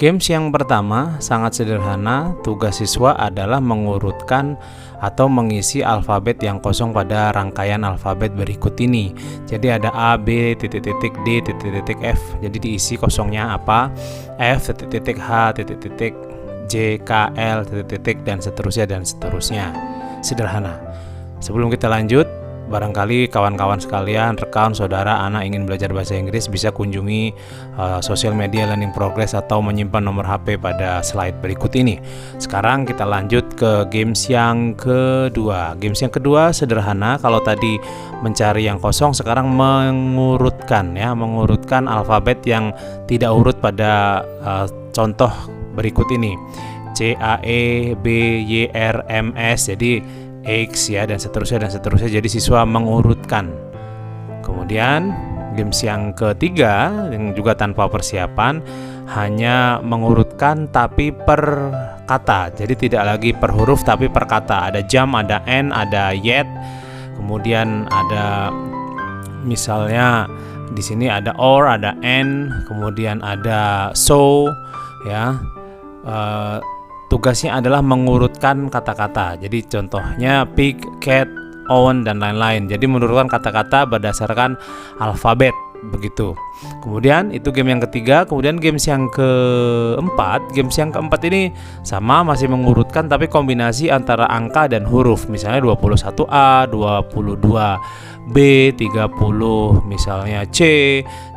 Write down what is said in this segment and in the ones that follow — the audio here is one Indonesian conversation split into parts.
Games yang pertama sangat sederhana, tugas siswa adalah mengurutkan atau mengisi alfabet yang kosong pada rangkaian alfabet berikut ini. Jadi ada A, B, D, F. Jadi diisi kosongnya apa? F, H, J, K, L, dan seterusnya. Sederhana. Sebelum kita lanjut, barangkali kawan-kawan sekalian, rekan, saudara, anak ingin belajar bahasa Inggris bisa kunjungi sosial media Learning Progress atau menyimpan nomor HP pada slide berikut ini. Sekarang kita lanjut ke games yang kedua. Games yang kedua sederhana, kalau tadi mencari yang kosong, sekarang mengurutkan alfabet yang tidak urut pada contoh berikut ini. C, A, E, B, Y, R, M, S. Jadi X ya, dan seterusnya. Jadi siswa mengurutkan. Kemudian games yang ketiga yang juga tanpa persiapan, hanya mengurutkan tapi per kata. Jadi tidak lagi per huruf tapi per kata. Ada jump, ada and, ada yet. Kemudian ada misalnya di sini ada or, ada and, kemudian ada so ya. Tugasnya adalah mengurutkan kata-kata. Jadi contohnya pig, cat, own, dan lain-lain. Jadi mengurutkan kata-kata berdasarkan alfabet begitu. Kemudian itu game yang ketiga. Kemudian games yang keempat ini sama, masih mengurutkan tapi kombinasi antara angka dan huruf. Misalnya 21A, 22B, 30 misalnya C.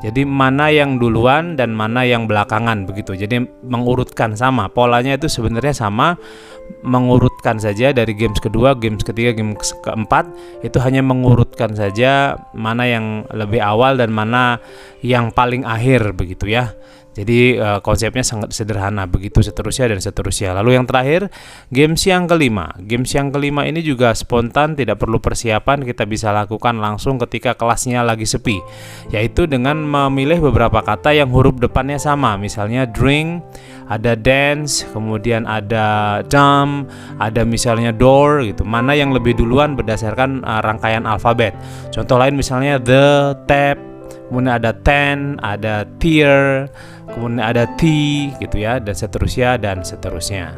Jadi mana yang duluan dan mana yang belakangan begitu. Jadi mengurutkan sama. Polanya itu sebenarnya sama, mengurutkan saja dari games kedua, games ketiga, games keempat. Itu hanya mengurutkan saja mana yang lebih awal dan mana yang paling akhir begitu ya. Jadi konsepnya sangat sederhana, begitu seterusnya. Lalu yang terakhir, games yang kelima. Games yang kelima ini juga spontan, tidak perlu persiapan, kita bisa lakukan langsung ketika kelasnya lagi sepi. Yaitu dengan memilih beberapa kata yang huruf depannya sama. Misalnya drink, ada dance, kemudian ada jump, ada misalnya door gitu. Mana yang lebih duluan berdasarkan rangkaian alfabet. Contoh lain misalnya the, tap, kemudian ada ten, ada tear, kemudian ada T gitu ya, dan seterusnya.